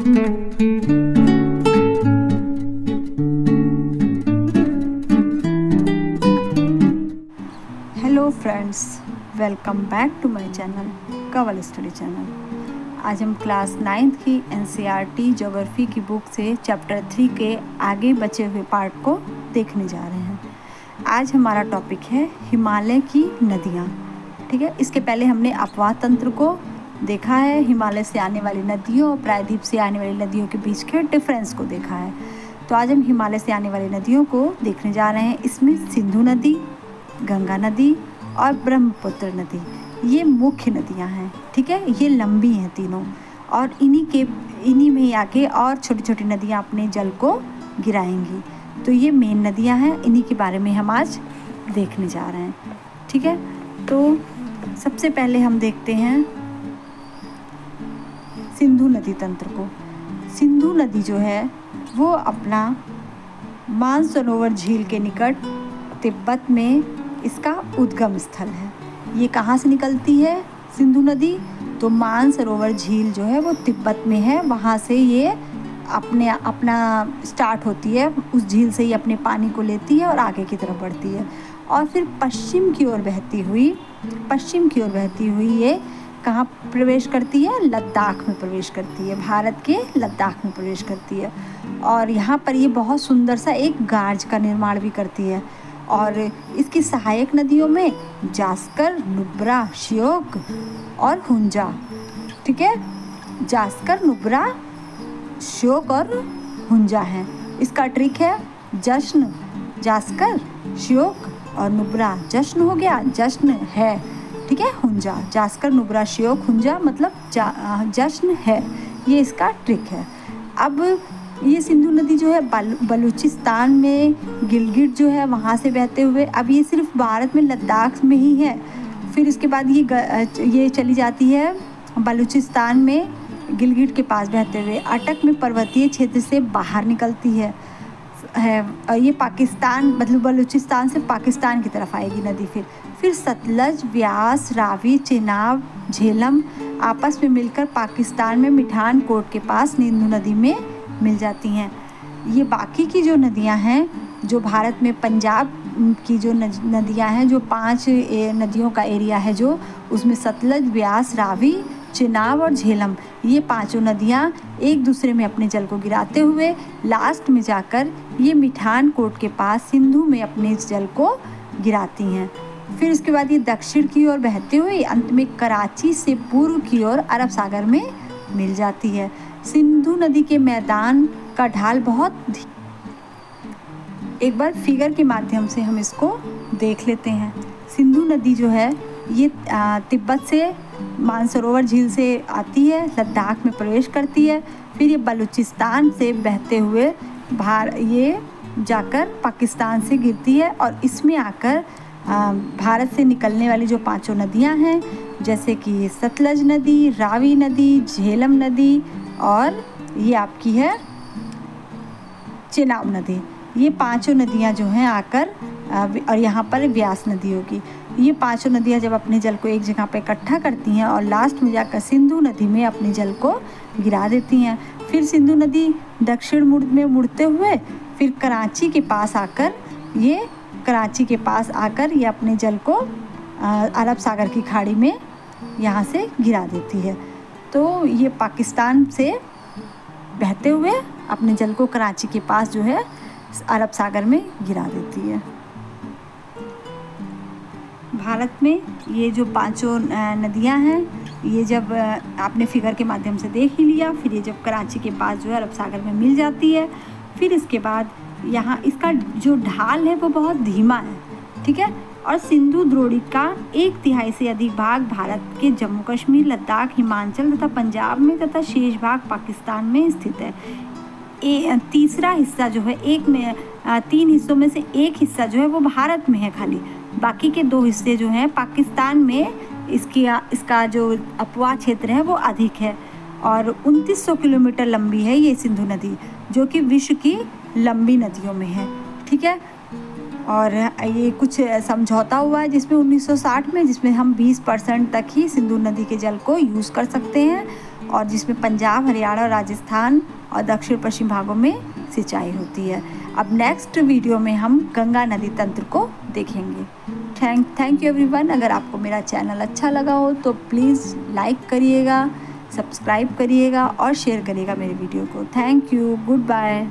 Hello friends, welcome back to my channel Kanwal study channel. आज हम class 9th की NCERT geography की book से चैप्टर 3 के आगे बचे हुए पार्ट को देखने जा रहे हैं। आज हमारा टॉपिक है हिमालय की नदियाँ। ठीक है, इसके पहले हमने अपवाह तंत्र को देखा है, हिमालय से आने वाली नदियों और प्रायद्वीप से आने वाली नदियों के बीच के डिफरेंस को देखा है। तो आज हम हिमालय से आने वाली नदियों को देखने जा रहे हैं। इसमें सिंधु नदी, गंगा नदी और ब्रह्मपुत्र नदी, ये मुख्य नदियां हैं। ठीक है, ये लंबी हैं तीनों, और इन्हीं में आके और छोटी छोटी नदियां अपने जल को गिराएंगी। तो ये मेन नदियां हैं, इन्हीं के बारे में हम आज देखने जा रहे हैं। ठीक है, तो सबसे पहले हम देखते हैं सिंधु नदी तंत्र को। सिंधु नदी जो है वो अपना मानसरोवर झील के निकट तिब्बत में इसका उद्गम स्थल है। ये कहाँ से निकलती है सिंधु नदी? तो मानसरोवर झील जो है वो तिब्बत में है, वहाँ से ये अपना स्टार्ट होती है। उस झील से ही अपने पानी को लेती है और आगे की तरफ बढ़ती है, और फिर पश्चिम की ओर बहती हुई ये कहाँ प्रवेश करती है? लद्दाख में प्रवेश करती है, भारत के लद्दाख में प्रवेश करती है। और यहाँ पर ये बहुत सुंदर सा एक गार्ज का निर्माण भी करती है। और इसकी सहायक नदियों में जास्कर, नुब्रा, श्योक और हुंजा। ठीक है, जास्कर, नुब्रा, श्योक और हुंजा हैं। इसका ट्रिक है जश्न, जास्कर, श्योक और नुब्रा। जश्न हो गया, जश्न है। ठीक है, हुंजा, जास्कर, नुब्रा, श्योक, हुंजा मतलब जश्न है। ये इसका ट्रिक है। अब ये सिंधु नदी जो है बलूचिस्तान में गिलगिट जो है वहाँ से बहते हुए, अब ये सिर्फ भारत में लद्दाख में ही है। फिर इसके बाद ये चली जाती है बलूचिस्तान में गिलगिट के पास बहते हुए, अटक में पर्वतीय क्षेत्र से बाहर निकलती है। ये पाकिस्तान मतलब बलूचिस्तान से पाकिस्तान की तरफ आएगी नदी। फिर सतलज, व्यास, रावी, चेनाब, झेलम आपस में मिलकर पाकिस्तान में मिठान कोट के पास सिंधु नदी में मिल जाती हैं। ये बाकी की जो नदियां हैं, जो भारत में पंजाब की जो नदियां हैं, जो 5 नदियों का एरिया है, जो उसमें सतलज, व्यास, रावी, चेनाब और झेलम, ये 5 नदियां एक दूसरे में अपने जल को गिराते हुए लास्ट में जाकर ये मिठान कोट के पास सिंधु में अपने जल को गिराती हैं। फिर इसके बाद ये दक्षिण की ओर बहते हुए अंत में कराची से पूर्व की ओर अरब सागर में मिल जाती है। सिंधु नदी के मैदान का ढाल एक बार फिगर के माध्यम से हम इसको देख लेते हैं। सिंधु नदी जो है ये तिब्बत से मानसरोवर झील से आती है, लद्दाख में प्रवेश करती है, फिर ये बलूचिस्तान से बहते हुए ये जाकर पाकिस्तान से गिरती है, और इसमें आकर भारत से निकलने वाली जो 5 नदियां हैं, जैसे कि सतलज नदी, रावी नदी, झेलम नदी और ये आपकी है चेनाब नदी, ये 5 नदियां जो हैं आकर और यहाँ पर व्यास नदी होगी। ये 5 नदियां जब अपने जल को एक जगह पर इकट्ठा करती हैं और लास्ट में जाकर सिंधु नदी में अपने जल को गिरा देती हैं। फिर सिंधु नदी दक्षिण में मुड़ते हुए फिर कराची के पास आकर ये अपने जल को अरब सागर की खाड़ी में यहाँ से गिरा देती है। तो ये पाकिस्तान से बहते हुए अपने जल को कराची के पास जो है अरब सागर में गिरा देती है। भारत में ये जो 5 नदियां हैं, ये जब आपने फिगर के माध्यम से देख ही लिया, फिर ये जब कराची के पास जो है अरब सागर में मिल जाती है, फिर इसके बाद यहाँ इसका जो ढाल है वो बहुत धीमा है। ठीक है, और सिंधु द्रोणी का 1/3 से अधिक भाग भारत के जम्मू कश्मीर, लद्दाख, हिमाचल तथा पंजाब में तथा शेष भाग पाकिस्तान में स्थित है। तीसरा हिस्सा जो है 3 हिस्सों में से 1 हिस्सा जो है वो भारत में है खाली, बाकी के 2 हिस्से जो हैं पाकिस्तान में इसका जो अपवाह क्षेत्र है वो अधिक है। और 2900 किलोमीटर लंबी है ये सिंधु नदी, जो कि विश्व की लंबी नदियों में है। ठीक है, और ये कुछ समझौता हुआ है जिसमें 1960 में, जिसमें हम 20% तक ही सिंधु नदी के जल को यूज़ कर सकते हैं, और जिसमें पंजाब, हरियाणा और राजस्थान और दक्षिण पश्चिम भागों में सिंचाई होती है। अब नेक्स्ट वीडियो में हम गंगा नदी तंत्र को देखेंगे। Thank you everyone. अगर आपको मेरा चैनल अच्छा लगा हो तो प्लीज़ लाइक करिएगा, सब्सक्राइब करिएगा और शेयर करिएगा मेरे वीडियो को। Thank you, good bye.